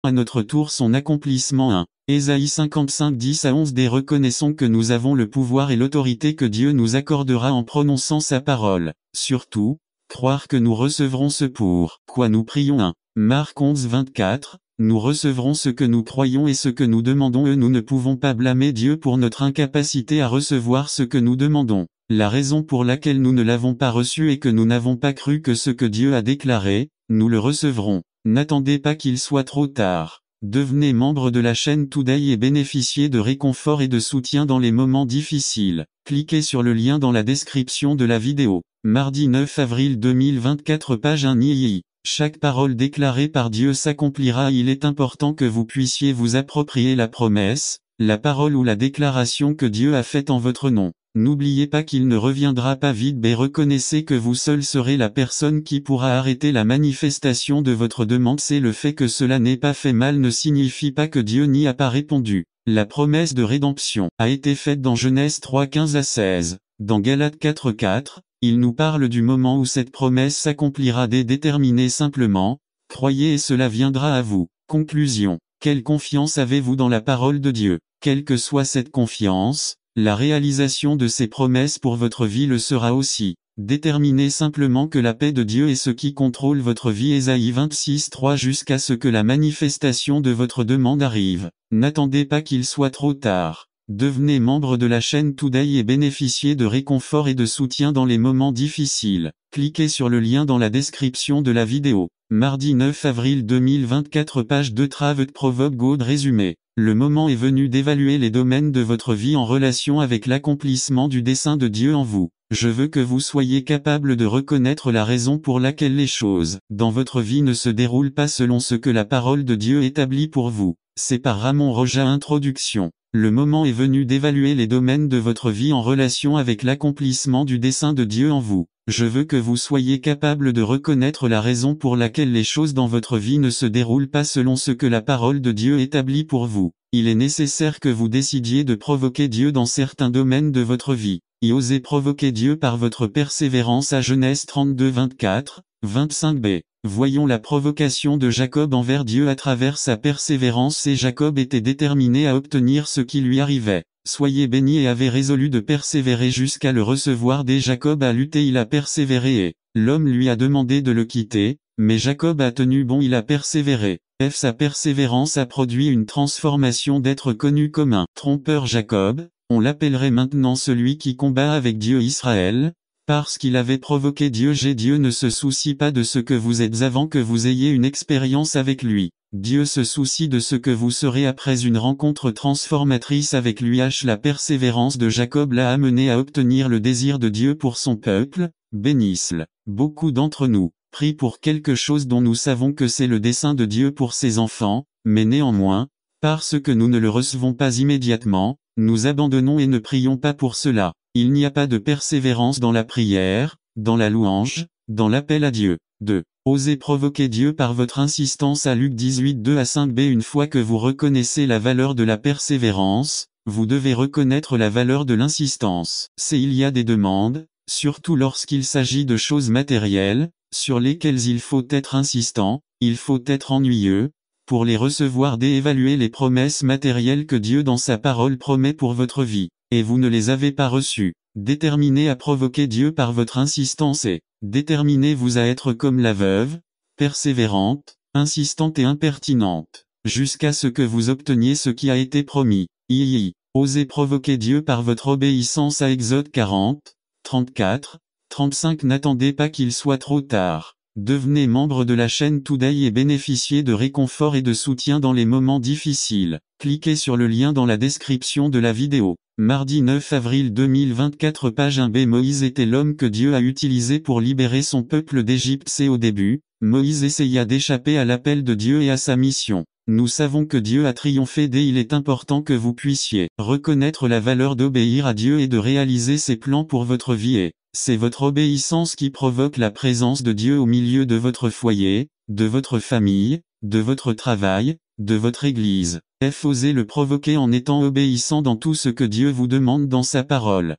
à notre tour son accomplissement. 1. Ésaïe 55 10-11 Reconnaissons que nous avons le pouvoir et l'autorité que Dieu nous accordera en prononçant sa parole. Surtout, croire que nous recevrons ce pour quoi nous prions. 1. Marc 11 24 Nous recevrons ce que nous croyons et ce que nous demandons. Nous ne pouvons pas blâmer Dieu pour notre incapacité à recevoir ce que nous demandons. La raison pour laquelle nous ne l'avons pas reçu est que nous n'avons pas cru que ce que Dieu a déclaré, nous le recevrons. N'attendez pas qu'il soit trop tard. Devenez membre de la chaîne Today et bénéficiez de réconfort et de soutien dans les moments difficiles. Cliquez sur le lien dans la description de la vidéo. Mardi 9 avril 2024 page 1 II. Chaque parole déclarée par Dieu s'accomplira. Il est important que vous puissiez vous approprier la promesse, la parole ou la déclaration que Dieu a faite en votre nom. N'oubliez pas qu'il ne reviendra pas vide, mais reconnaissez que vous seul serez la personne qui pourra arrêter la manifestation de votre demande. C'est le fait que cela n'ait pas fait mal ne signifie pas que Dieu n'y a pas répondu. La promesse de rédemption a été faite dans Genèse 3 15-16. Dans Galates 4 4, il nous parle du moment où cette promesse s'accomplira. Déterminez simplement, croyez et cela viendra à vous. Conclusion. Quelle confiance avez-vous dans la parole de Dieu? Quelle que soit cette confiance, la réalisation de ces promesses pour votre vie le sera aussi. Déterminez simplement que la paix de Dieu est ce qui contrôle votre vie. Ésaïe 26 3 Jusqu'à ce que la manifestation de votre demande arrive. N'attendez pas qu'il soit trop tard. Devenez membre de la chaîne Today et bénéficiez de réconfort et de soutien dans les moments difficiles. Cliquez sur le lien dans la description de la vidéo. Mardi 9 avril 2024 page 2 Traved Proverb God résumé. Le moment est venu d'évaluer les domaines de votre vie en relation avec l'accomplissement du dessein de Dieu en vous. Je veux que vous soyez capable de reconnaître la raison pour laquelle les choses dans votre vie ne se déroulent pas selon ce que la parole de Dieu établit pour vous. C'est par Ramon Roja. Introduction. Le moment est venu d'évaluer les domaines de votre vie en relation avec l'accomplissement du dessein de Dieu en vous. Je veux que vous soyez capable de reconnaître la raison pour laquelle les choses dans votre vie ne se déroulent pas selon ce que la parole de Dieu établit pour vous. Il est nécessaire que vous décidiez de provoquer Dieu dans certains domaines de votre vie. Et osez provoquer Dieu par votre persévérance. À Genèse 32 24, 25b. Voyons la provocation de Jacob envers Dieu à travers sa persévérance. Et Jacob était déterminé à obtenir ce qui lui arrivait. Soyez bénis et avez résolu de persévérer jusqu'à le recevoir. Jacob a lutté, il a persévéré et l'homme lui a demandé de le quitter, mais Jacob a tenu bon, il a persévéré. Sa persévérance a produit une transformation d'être connu comme un trompeur. Jacob, on l'appellerait maintenant celui qui combat avec Dieu. Israël, parce qu'il avait provoqué Dieu. Dieu ne se soucie pas de ce que vous êtes avant que vous ayez une expérience avec lui. Dieu se soucie de ce que vous serez après une rencontre transformatrice avec lui. La persévérance de Jacob l'a amené à obtenir le désir de Dieu pour son peuple. Bénisse-le. Beaucoup d'entre nous prient pour quelque chose dont nous savons que c'est le dessein de Dieu pour ses enfants, mais néanmoins, parce que nous ne le recevons pas immédiatement, nous abandonnons et ne prions pas pour cela. Il n'y a pas de persévérance dans la prière, dans la louange, dans l'appel à Dieu. 2. Osez provoquer Dieu par votre insistance. À Luc 18 2-5b. Une fois que vous reconnaissez la valeur de la persévérance, vous devez reconnaître la valeur de l'insistance. Il y a des demandes, surtout lorsqu'il s'agit de choses matérielles, sur lesquelles il faut être insistant, il faut être ennuyeux, pour les recevoir. Évaluer les promesses matérielles que Dieu dans sa parole promet pour votre vie, et vous ne les avez pas reçues. Déterminez à provoquer Dieu par votre insistance et déterminez-vous à être comme la veuve, persévérante, insistante et impertinente, jusqu'à ce que vous obteniez ce qui a été promis. Osez provoquer Dieu par votre obéissance. À Exode 40, 34, 35. N'attendez pas qu'il soit trop tard. Devenez membre de la chaîne Today et bénéficiez de réconfort et de soutien dans les moments difficiles. Cliquez sur le lien dans la description de la vidéo. Mardi 9 avril 2024 page 1b. Moïse était l'homme que Dieu a utilisé pour libérer son peuple d'Égypte. Au début, Moïse essaya d'échapper à l'appel de Dieu et à sa mission. Nous savons que Dieu a triomphé. Il est important que vous puissiez reconnaître la valeur d'obéir à Dieu et de réaliser ses plans pour votre vie, et c'est votre obéissance qui provoque la présence de Dieu au milieu de votre foyer, de votre famille, de votre travail, de votre église. Osez le provoquer en étant obéissant dans tout ce que Dieu vous demande dans sa parole.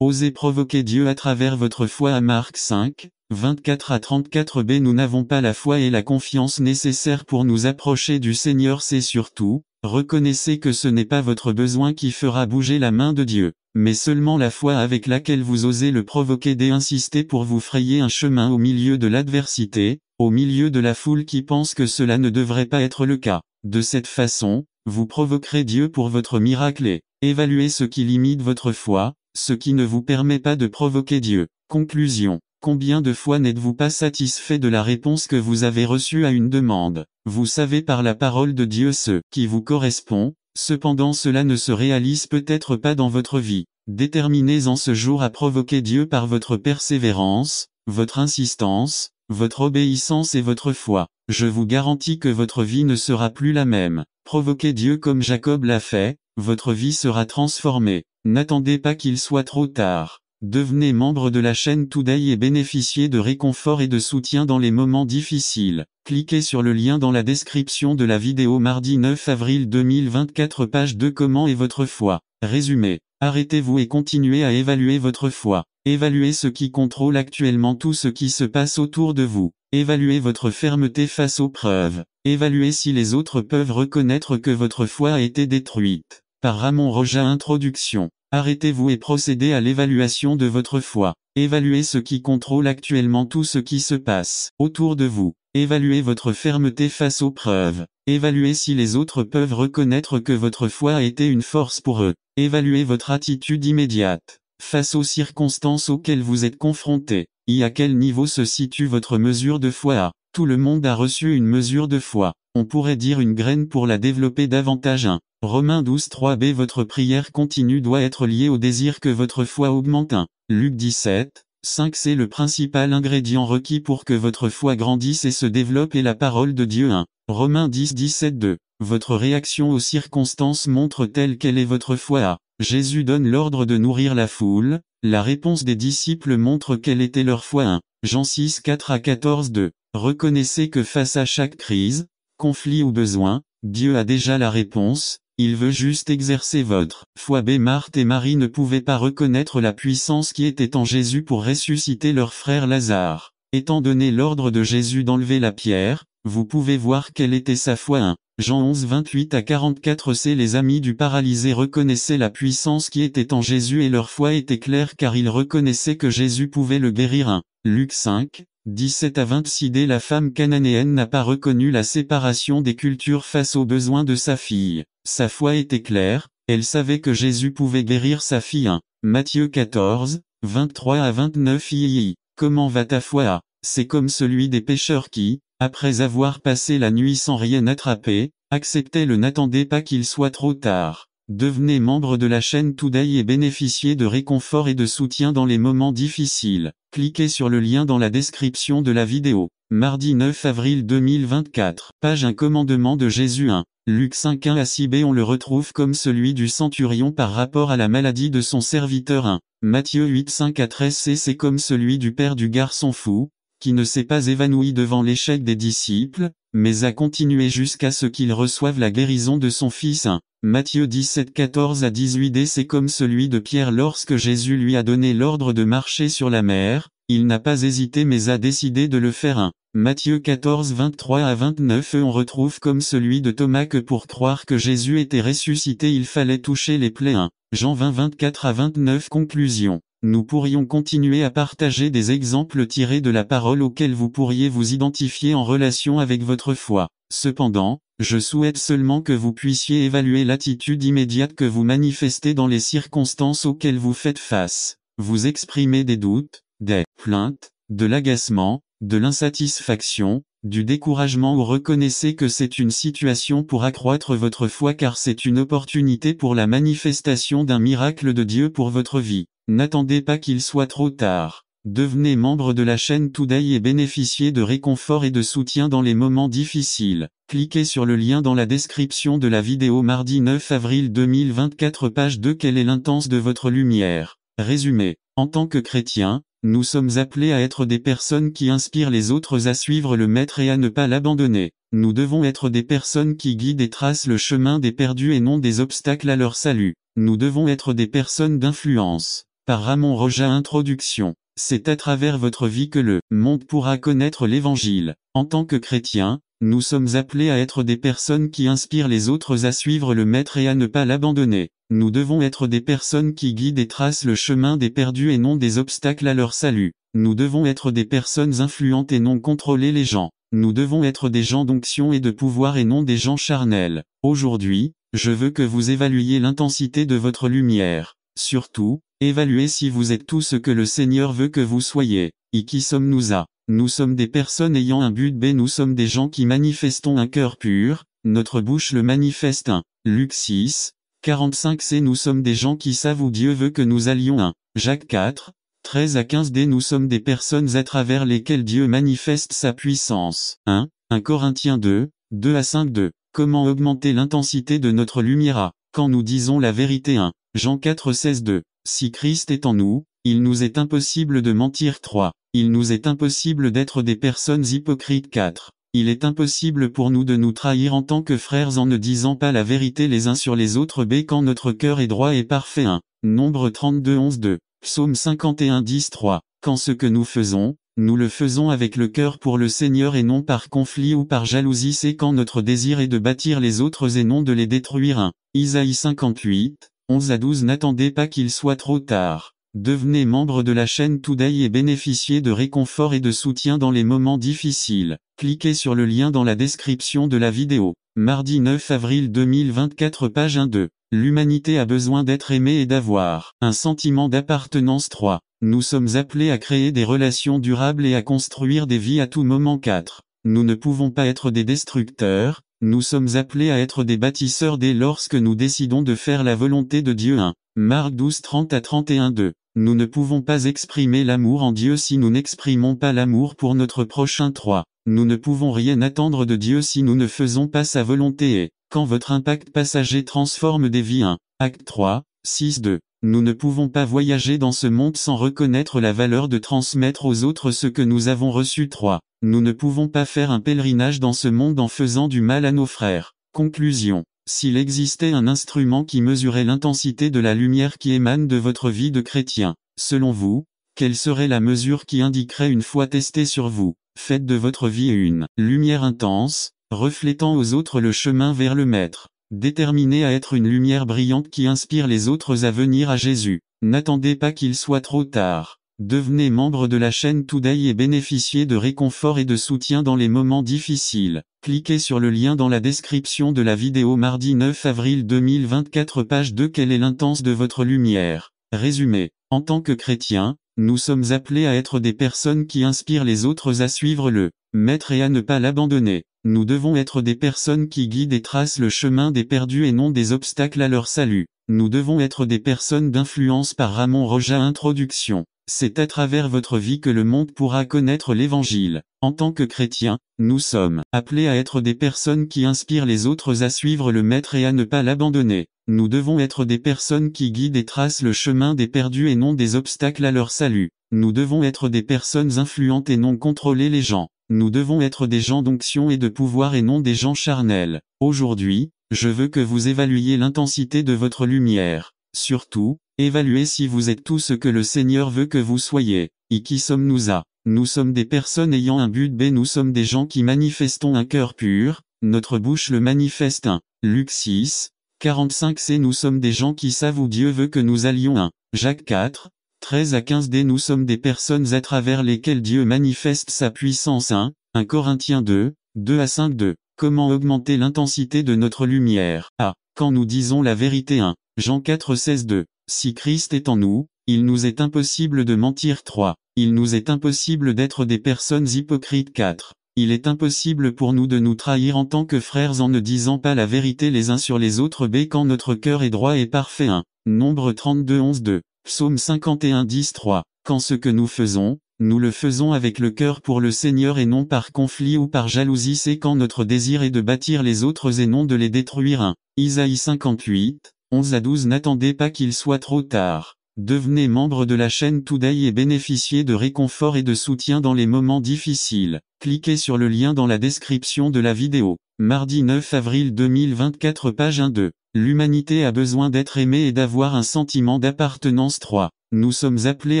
Osez provoquer Dieu à travers votre foi. À Marc 5, 24 à 34b. Nous n'avons pas la foi et la confiance nécessaires pour nous approcher du Seigneur. C'est surtout, reconnaissez que ce n'est pas votre besoin qui fera bouger la main de Dieu, mais seulement la foi avec laquelle vous osez le provoquer d'insister pour vous frayer un chemin au milieu de l'adversité, au milieu de la foule qui pense que cela ne devrait pas être le cas. De cette façon, vous provoquerez Dieu pour votre miracle et évaluez ce qui limite votre foi, ce qui ne vous permet pas de provoquer Dieu. Conclusion. Combien de fois n'êtes-vous pas satisfait de la réponse que vous avez reçue à une demande? Vous savez par la parole de Dieu ce qui vous correspond, cependant cela ne se réalise peut-être pas dans votre vie. Déterminez en ce jour à provoquer Dieu par votre persévérance, votre insistance, votre obéissance et votre foi. Je vous garantis que votre vie ne sera plus la même. Provoquez Dieu comme Jacob l'a fait, votre vie sera transformée. N'attendez pas qu'il soit trop tard. Devenez membre de la chaîne Today et bénéficiez de réconfort et de soutien dans les moments difficiles. Cliquez sur le lien dans la description de la vidéo mardi 9 avril 2024 page 2. Comment est votre foi? Résumé. Arrêtez-vous et continuez à évaluer votre foi. Évaluez ce qui contrôle actuellement tout ce qui se passe autour de vous. Évaluez votre fermeté face aux preuves. Évaluez si les autres peuvent reconnaître que votre foi a été détruite. Par Ramon Roja. Introduction. Arrêtez-vous et procédez à l'évaluation de votre foi. Évaluez ce qui contrôle actuellement tout ce qui se passe autour de vous. Évaluez votre fermeté face aux preuves. Évaluez si les autres peuvent reconnaître que votre foi a été une force pour eux. Évaluez votre attitude immédiate face aux circonstances auxquelles vous êtes confrontés. À quel niveau se situe votre mesure de foi? Tout le monde a reçu une mesure de foi. On pourrait dire une graine pour la développer davantage. Romains 12:3b. Votre prière continue doit être liée au désir que votre foi augmente. Luc 17:5. C'est le principal ingrédient requis pour que votre foi grandisse et se développe et la parole de Dieu. Romains 10:17-2. Votre réaction aux circonstances montre telle quelle est votre foi. Jésus donne l'ordre de nourrir la foule. La réponse des disciples montre quelle était leur foi. Jean 6:4-14-2. Reconnaissez que face à chaque crise, conflit ou besoin, Dieu a déjà la réponse. Il veut juste exercer votre foi. Marthe et Marie ne pouvaient pas reconnaître la puissance qui était en Jésus pour ressusciter leur frère Lazare. Étant donné l'ordre de Jésus d'enlever la pierre, vous pouvez voir quelle était sa foi. Jean 11:28-44. C'est les amis du paralysé reconnaissaient la puissance qui était en Jésus et leur foi était claire car ils reconnaissaient que Jésus pouvait le guérir. Luc 5:17-26. La femme cananéenne n'a pas reconnu la séparation des cultures face aux besoins de sa fille. Sa foi était claire, elle savait que Jésus pouvait guérir sa fille. Matthieu 14:23-29. Comment va ta foi? C'est comme celui des pêcheurs qui, après avoir passé la nuit sans rien attraper, acceptaient le n'attendez pas qu'il soit trop tard. Devenez membre de la chaîne Today et bénéficiez de réconfort et de soutien dans les moments difficiles. Cliquez sur le lien dans la description de la vidéo. Mardi 9 avril 2024. Page 1. Commandement de Jésus 1. Luc 5:1-6b. On le retrouve comme celui du centurion par rapport à la maladie de son serviteur 1. Matthieu 8:5-13c. C'est comme celui du père du garçon fou, qui ne s'est pas évanoui devant l'échec des disciples, mais a continué jusqu'à ce qu'il reçoive la guérison de son fils. Matthieu 17:14-18d. C'est comme celui de Pierre lorsque Jésus lui a donné l'ordre de marcher sur la mer, il n'a pas hésité mais a décidé de le faire. Matthieu 14:23-29. On retrouve comme celui de Thomas que pour croire que Jésus était ressuscité il fallait toucher les plaies. Jean 20:24-29. Conclusion. Nous pourrions continuer à partager des exemples tirés de la parole auxquels vous pourriez vous identifier en relation avec votre foi. Cependant, je souhaite seulement que vous puissiez évaluer l'attitude immédiate que vous manifestez dans les circonstances auxquelles vous faites face. Vous exprimez des doutes, des plaintes, de l'agacement, de l'insatisfaction, du découragement ou reconnaissez que c'est une situation pour accroître votre foi car c'est une opportunité pour la manifestation d'un miracle de Dieu pour votre vie. N'attendez pas qu'il soit trop tard. Devenez membre de la chaîne Today et bénéficiez de réconfort et de soutien dans les moments difficiles. Cliquez sur le lien dans la description de la vidéo mardi 9 avril 2024 page 2. Quelle est l'intence de votre lumière? Résumé. En tant que chrétiens, nous sommes appelés à être des personnes qui inspirent les autres à suivre le Maître et à ne pas l'abandonner. Nous devons être des personnes qui guident et tracent le chemin des perdus et non des obstacles à leur salut. Nous devons être des personnes d'influence. Par Ramon Roja. Introduction. C'est à travers votre vie que le monde pourra connaître l'Évangile. En tant que chrétiens, nous sommes appelés à être des personnes qui inspirent les autres à suivre le Maître et à ne pas l'abandonner. Nous devons être des personnes qui guident et tracent le chemin des perdus et non des obstacles à leur salut. Nous devons être des personnes influentes et non contrôler les gens. Nous devons être des gens d'onction et de pouvoir et non des gens charnels. Aujourd'hui, je veux que vous évaluiez l'intensité de votre lumière. Surtout, évaluez si vous êtes tout ce que le Seigneur veut que vous soyez. Et qui sommes-nous à? Nous sommes des personnes ayant un but B. Nous sommes des gens qui manifestons un cœur pur. Notre bouche le manifeste. 1 Luc 6, 45c. Nous sommes des gens qui savent où Dieu veut que nous allions. 1 Jacques 4, 13 à 15d. Nous sommes des personnes à travers lesquelles Dieu manifeste sa puissance. 1 Corinthiens 2, 2 à 5d. Comment augmenter l'intensité de notre lumière? Quand nous disons la vérité. 1 Jean 4, 16d. Si Christ est en nous, il nous est impossible de mentir. 3 Il nous est impossible d'être des personnes hypocrites. 4 Il est impossible pour nous de nous trahir en tant que frères en ne disant pas la vérité les uns sur les autres. B. Quand notre cœur est droit et parfait. 1 Nombre 32, 11d. Psaume 51, 10, 3 Quand ce que nous faisons, nous le faisons avec le cœur pour le Seigneur et non par conflit ou par jalousie. C'est quand notre désir est de bâtir les autres et non de les détruire. 1 Isaïe 58, 11 à 12. N'attendez pas qu'il soit trop tard. Devenez membre de la chaîne Today et bénéficiez de réconfort et de soutien dans les moments difficiles. Cliquez sur le lien dans la description de la vidéo. Mardi 9 avril 2024, page 1-2. L'humanité a besoin d'être aimée et d'avoir un sentiment d'appartenance. 3 Nous sommes appelés à créer des relations durables et à construire des vies à tout moment. 4 Nous ne pouvons pas être des destructeurs. Nous sommes appelés à être des bâtisseurs dès lorsque nous décidons de faire la volonté de Dieu. 1 Marc 12, 30 à 31-2. Nous ne pouvons pas exprimer l'amour en Dieu si nous n'exprimons pas l'amour pour notre prochain. 3 Nous ne pouvons rien attendre de Dieu si nous ne faisons pas sa volonté. Et quand votre impact passager transforme des vies. 1 Acte 3, 6-2. Nous ne pouvons pas voyager dans ce monde sans reconnaître la valeur de transmettre aux autres ce que nous avons reçu. 3 Nous ne pouvons pas faire un pèlerinage dans ce monde en faisant du mal à nos frères. Conclusion. S'il existait un instrument qui mesurait l'intensité de la lumière qui émane de votre vie de chrétien, selon vous, quelle serait la mesure qui indiquerait une fois testée sur vous? Faites de votre vie une lumière intense, reflétant aux autres le chemin vers le Maître. Déterminez à être une lumière brillante qui inspire les autres à venir à Jésus. N'attendez pas qu'il soit trop tard. Devenez membre de la chaîne Today et bénéficiez de réconfort et de soutien dans les moments difficiles. Cliquez sur le lien dans la description de la vidéo. Mardi 9 avril 2024, page 2. Quelle est l'intense de votre lumière? Résumé. En tant que chrétiens, nous sommes appelés à être des personnes qui inspirent les autres à suivre le Maître et à ne pas l'abandonner. Nous devons être des personnes qui guident et tracent le chemin des perdus et non des obstacles à leur salut. Nous devons être des personnes d'influence. Par Ramon Roja. Introduction. C'est à travers votre vie que le monde pourra connaître l'Évangile. En tant que chrétiens, nous sommes appelés à être des personnes qui inspirent les autres à suivre le Maître et à ne pas l'abandonner. Nous devons être des personnes qui guident et tracent le chemin des perdus et non des obstacles à leur salut. Nous devons être des personnes influentes et non contrôler les gens. Nous devons être des gens d'onction et de pouvoir et non des gens charnels. Aujourd'hui, je veux que vous évaluiez l'intensité de votre lumière. Surtout, évaluez si vous êtes tout ce que le Seigneur veut que vous soyez. Et qui sommes-nous à? Nous sommes des personnes ayant un but B. Nous sommes des gens qui manifestons un cœur pur. Notre bouche le manifeste. 1 Luc 6, 45c. Nous sommes des gens qui savent où Dieu veut que nous allions. 1 Jacques 4, 13 à 15d. Nous sommes des personnes à travers lesquelles Dieu manifeste sa puissance. 1 Corinthiens 2, 2 à 5-2. Comment augmenter l'intensité de notre lumière? Quand nous disons la vérité. 1 Jean 4, 16-2. Si Christ est en nous, il nous est impossible de mentir. 3 Il nous est impossible d'être des personnes hypocrites. 4 Il est impossible pour nous de nous trahir en tant que frères en ne disant pas la vérité les uns sur les autres. B. Quand notre cœur est droit et parfait. 1 Nombre 32, 11-2. Psaume 51, 10-3. Quand ce que nous faisons, nous le faisons avec le cœur pour le Seigneur et non par conflit ou par jalousie. C'est quand notre désir est de bâtir les autres et non de les détruire. 1 Isaïe 58, 11 à 12. N'attendez pas qu'il soit trop tard. Devenez membre de la chaîne Today et bénéficiez de réconfort et de soutien dans les moments difficiles. Cliquez sur le lien dans la description de la vidéo. Mardi 9 avril 2024, page 1-2. L'humanité a besoin d'être aimée et d'avoir un sentiment d'appartenance. 3. Nous sommes appelés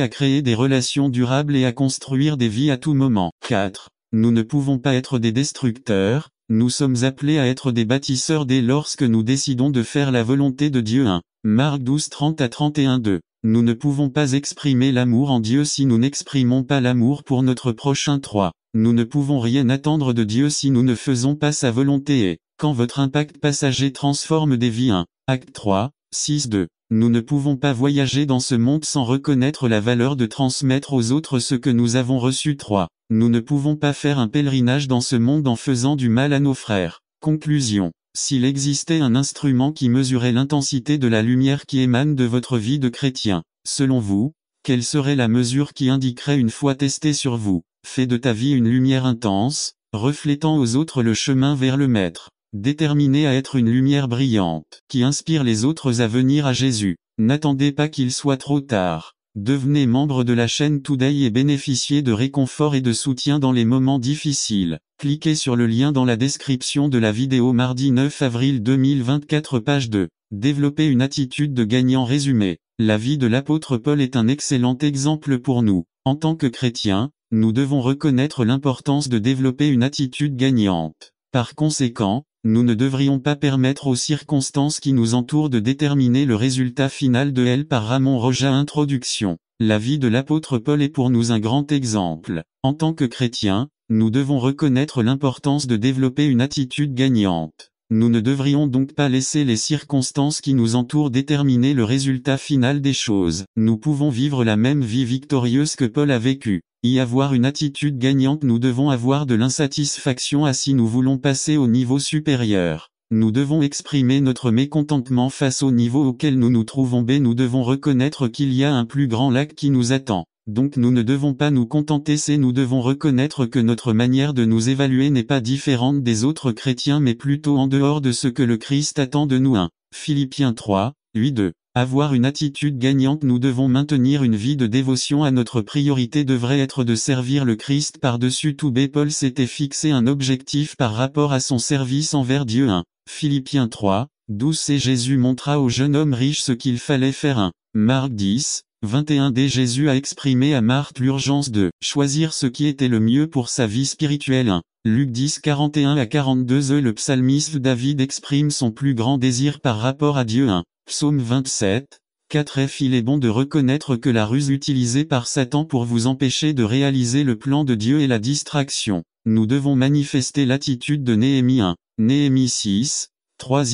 à créer des relations durables et à construire des vies à tout moment. 4. Nous ne pouvons pas être des destructeurs, nous sommes appelés à être des bâtisseurs dès lorsque nous décidons de faire la volonté de Dieu. 1. Marc 12, 30 à 31. 2. Nous ne pouvons pas exprimer l'amour en Dieu si nous n'exprimons pas l'amour pour notre prochain. 3. Nous ne pouvons rien attendre de Dieu si nous ne faisons pas sa volonté. Et, quand votre impact passager transforme des vies. 1. Acte 3, 6. 2. Nous ne pouvons pas voyager dans ce monde sans reconnaître la valeur de transmettre aux autres ce que nous avons reçu. 3. Nous ne pouvons pas faire un pèlerinage dans ce monde en faisant du mal à nos frères. Conclusion. S'il existait un instrument qui mesurait l'intensité de la lumière qui émane de votre vie de chrétien, selon vous, quelle serait la mesure qui indiquerait une foi testée sur vous? Fais de ta vie une lumière intense, reflétant aux autres le chemin vers le Maître. Déterminé à être une lumière brillante, qui inspire les autres à venir à Jésus. N'attendez pas qu'il soit trop tard. Devenez membre de la chaîne Today et bénéficiez de réconfort et de soutien dans les moments difficiles. Cliquez sur le lien dans la description de la vidéo mardi 9 avril 2024 page 2. Développer une attitude de gagnant. Résumé. La vie de l'apôtre Paul est un excellent exemple pour nous. En tant que chrétiens, nous devons reconnaître l'importance de développer une attitude gagnante. Par conséquent, nous ne devrions pas permettre aux circonstances qui nous entourent de déterminer le résultat final de L. par Ramon Roja. Introduction. La vie de l'apôtre Paul est pour nous un grand exemple. En tant que chrétiens, nous devons reconnaître l'importance de développer une attitude gagnante. Nous ne devrions donc pas laisser les circonstances qui nous entourent déterminer le résultat final des choses. Nous pouvons vivre la même vie victorieuse que Paul a vécue. Y avoir une attitude gagnante. Nous devons avoir de l'insatisfaction si nous voulons passer au niveau supérieur. Nous devons exprimer notre mécontentement face au niveau auquel nous nous trouvons. B. Nous devons reconnaître qu'il y a un plus grand lac qui nous attend. Donc nous ne devons pas nous contenter. C. Nous devons reconnaître que notre manière de nous évaluer n'est pas différente des autres chrétiens mais plutôt en dehors de ce que le Christ attend de nous. 1. Philippiens 3, 8. 2. Avoir une attitude gagnante. Nous devons maintenir une vie de dévotion. Notre priorité devrait être de servir le Christ par-dessus tout. B. Paul s'était fixé un objectif par rapport à son service envers Dieu. 1. Philippiens 3, 12. C. Jésus montra au jeune homme riche ce qu'il fallait faire. 1. Marc 10, 21. D. Jésus a exprimé à Marthe l'urgence de choisir ce qui était le mieux pour sa vie spirituelle. 1. Luc 10, 41 à 42. Le psalmiste David exprime son plus grand désir par rapport à Dieu. 1. Psaume 27, 4. F. Il est bon de reconnaître que la ruse utilisée par Satan pour vous empêcher de réaliser le plan de Dieu est la distraction. Nous devons manifester l'attitude de Néhémie. 1. Néhémie 6, 3.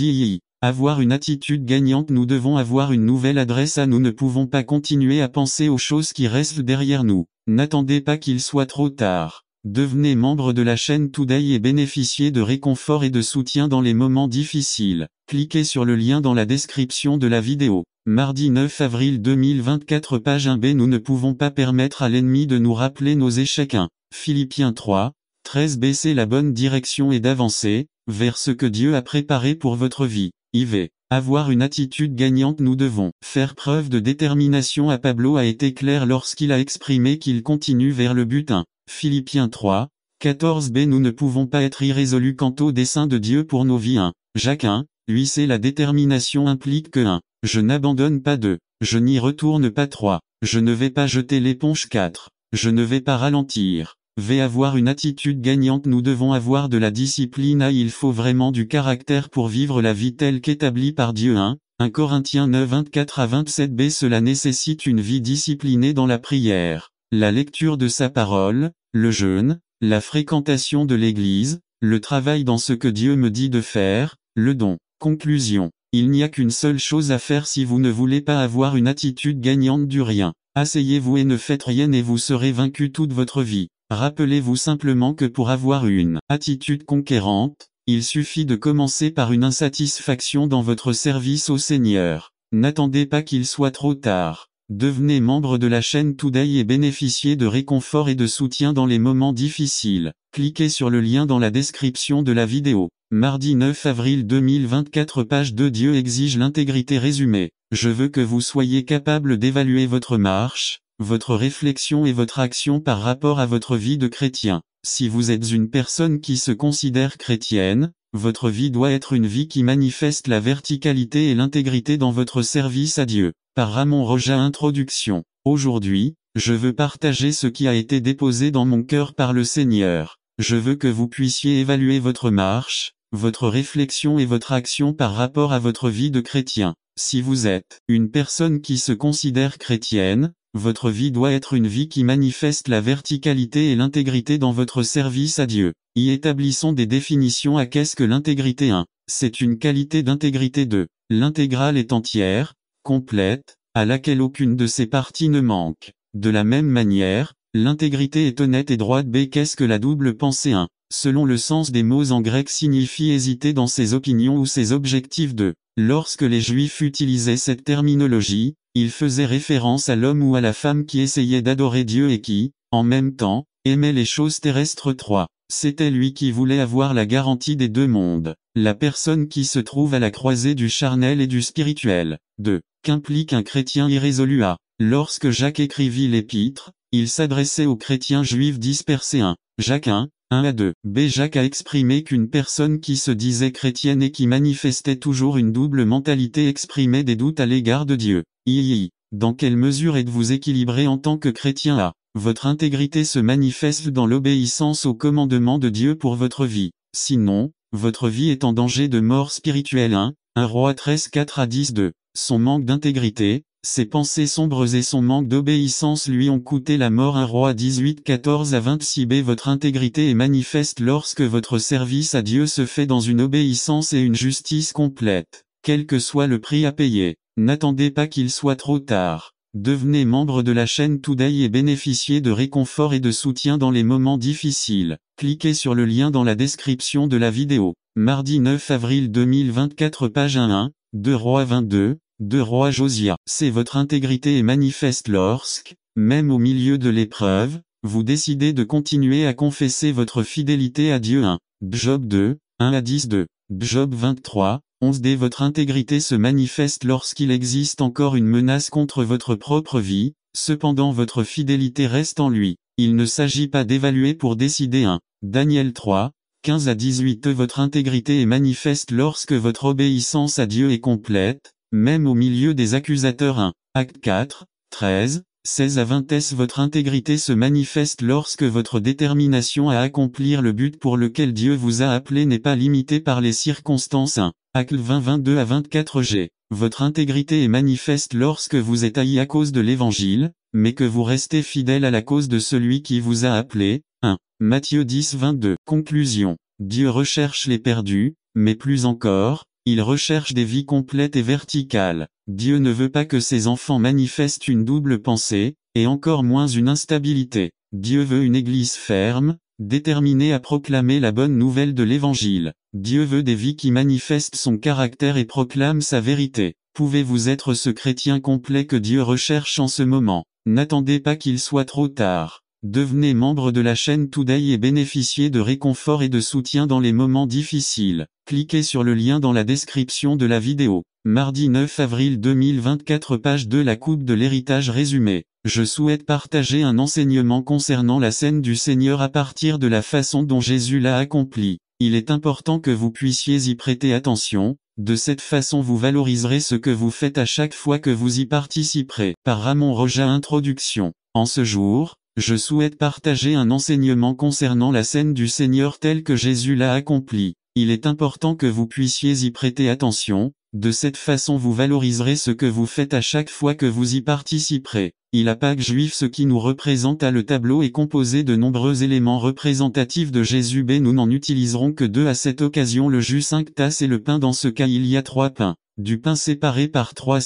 Avoir une attitude gagnante. Nous devons avoir une nouvelle adresse. Nous ne pouvons pas continuer à penser aux choses qui restent derrière nous. N'attendez pas qu'il soit trop tard. Devenez membre de la chaîne Today et bénéficiez de réconfort et de soutien dans les moments difficiles. Cliquez sur le lien dans la description de la vidéo. Mardi 9 avril 2024 page 1. B. Nous ne pouvons pas permettre à l'ennemi de nous rappeler nos échecs. 1. Philippiens 3, 13. B. C'est la bonne direction et d'avancer vers ce que Dieu a préparé pour votre vie. IV. Avoir une attitude gagnante. Nous devons faire preuve de détermination. Pablo a été clair lorsqu'il a exprimé qu'il continue vers le but. 1. Philippiens 3, 14. B. Nous ne pouvons pas être irrésolus quant au dessein de Dieu pour nos vies. 1. Jacques 1, 8. C. La détermination implique que 1. Je n'abandonne pas. 2. Je n'y retourne pas. 3. Je ne vais pas jeter l'éponge. 4. Je ne vais pas ralentir. V. Avoir une attitude gagnante. Nous devons avoir de la discipline. Il faut vraiment du caractère pour vivre la vie telle qu'établie par Dieu. 1 Corinthiens 9, 24 à 27. B. Cela nécessite une vie disciplinée dans la prière, la lecture de sa parole, le jeûne, la fréquentation de l'église, le travail dans ce que Dieu me dit de faire, le don. Conclusion. Il n'y a qu'une seule chose à faire si vous ne voulez pas avoir une attitude gagnante du rien. Asseyez-vous et ne faites rien et vous serez vaincu toute votre vie. Rappelez-vous simplement que pour avoir une attitude conquérante, il suffit de commencer par une insatisfaction dans votre service au Seigneur. N'attendez pas qu'il soit trop tard. Devenez membre de la chaîne Today et bénéficiez de réconfort et de soutien dans les moments difficiles. Cliquez sur le lien dans la description de la vidéo. Mardi 9 avril 2024 page 2. Dieu exige l'intégrité. Résumé. Je veux que vous soyez capable d'évaluer votre marche, votre réflexion et votre action par rapport à votre vie de chrétien. Si vous êtes une personne qui se considère chrétienne, Votre vie doit être une vie qui manifeste la verticalité et l'intégrité dans votre service à Dieu. Par Ramon Roja. Introduction. Aujourd'hui, je veux partager ce qui a été déposé dans mon cœur par le Seigneur. Je veux que vous puissiez évaluer votre marche, votre réflexion et votre action par rapport à votre vie de chrétien. Si vous êtes une personne qui se considère chrétienne, votre vie doit être une vie qui manifeste la verticalité et l'intégrité dans votre service à Dieu. Y établissons des définitions à qu'est-ce que l'intégrité. 1. C'est une qualité d'intégrité. 2. L'intégrale est entière, complète, à laquelle aucune de ses parties ne manque. De la même manière, l'intégrité est honnête et droite. B. Qu'est-ce que la double pensée? 1. Selon le sens des mots en grec signifie hésiter dans ses opinions ou ses objectifs. 2. Lorsque les Juifs utilisaient cette terminologie, ils faisaient référence à l'homme ou à la femme qui essayait d'adorer Dieu et qui, en même temps, aimait les choses terrestres. 3. C'était lui qui voulait avoir la garantie des deux mondes, la personne qui se trouve à la croisée du charnel et du spirituel. 2. Qu'implique un chrétien irrésolu? A. Lorsque Jacques écrivit l'épître, il s'adressait aux chrétiens juifs dispersés. 1. Jacques 1, 1 à 2. B. Jacques a exprimé qu'une personne qui se disait chrétienne et qui manifestait toujours une double mentalité exprimait des doutes à l'égard de Dieu. II. Dans quelle mesure êtes-vous équilibré en tant que chrétien? A. Votre intégrité se manifeste dans l'obéissance aux commandements de Dieu pour votre vie. Sinon, votre vie est en danger de mort spirituelle. 1 Roi 13 4 à 10. 2. Son manque d'intégrité, ses pensées sombres et son manque d'obéissance lui ont coûté la mort. 1 Roi 18 14 à 26. B. Votre intégrité est manifeste lorsque votre service à Dieu se fait dans une obéissance et une justice complète, quel que soit le prix à payer. N'attendez pas qu'il soit trop tard. Devenez membre de la chaîne Today et bénéficiez de réconfort et de soutien dans les moments difficiles. Cliquez sur le lien dans la description de la vidéo. Mardi 9 avril 2024. Page 1. 2 Rois 22, 2 Rois Josia. C'est votre intégrité est manifeste lorsque, même au milieu de l'épreuve, vous décidez de continuer à confesser votre fidélité à Dieu. 1 Job 2, 1 à 10. 2 Job 23, 11. D. Votre intégrité se manifeste lorsqu'il existe encore une menace contre votre propre vie, cependant votre fidélité reste en lui. Il ne s'agit pas d'évaluer pour décider. 1 Daniel 3, 15 à 18. Votre intégrité est manifeste lorsque votre obéissance à Dieu est complète, même au milieu des accusateurs. 1 Acte 4, 13, 16 à 20. Votre intégrité se manifeste lorsque votre détermination à accomplir le but pour lequel Dieu vous a appelé n'est pas limitée par les circonstances. 1 Acte 20 22 à 24. G. Votre intégrité est manifeste lorsque vous êtes haï à cause de l'évangile, mais que vous restez fidèle à la cause de celui qui vous a appelé. 1 Matthieu 10 22. Conclusion. Dieu recherche les perdus, mais plus encore, il recherche des vies complètes et verticales. Dieu ne veut pas que ses enfants manifestent une double pensée, et encore moins une instabilité. Dieu veut une église ferme, déterminée à proclamer la bonne nouvelle de l'évangile. Dieu veut des vies qui manifestent son caractère et proclament sa vérité. Pouvez-vous être ce chrétien complet que Dieu recherche en ce moment? N'attendez pas qu'il soit trop tard. Devenez membre de la chaîne Today et bénéficiez de réconfort et de soutien dans les moments difficiles. Cliquez sur le lien dans la description de la vidéo. Mardi 9 avril 2024. Page 2. La coupe de l'héritage résumé. Je souhaite partager un enseignement concernant la scène du Seigneur à partir de la façon dont Jésus l'a accompli. Il est important que vous puissiez y prêter attention, de cette façon vous valoriserez ce que vous faites à chaque fois que vous y participerez. Par Ramon Roja. Introduction. En ce jour, je souhaite partager un enseignement concernant la scène du Seigneur telle que Jésus l'a accompli. Il est important que vous puissiez y prêter attention, de cette façon vous valoriserez ce que vous faites à chaque fois que vous y participerez. La Pâque juive. Ce qui nous représente à le tableau est composé de nombreux éléments représentatifs de Jésus. B. Nous n'en utiliserons que 2 à cette occasion, le jus 5 tasses et le pain. Dans ce cas il y a 3 pains. Du pain séparé par 3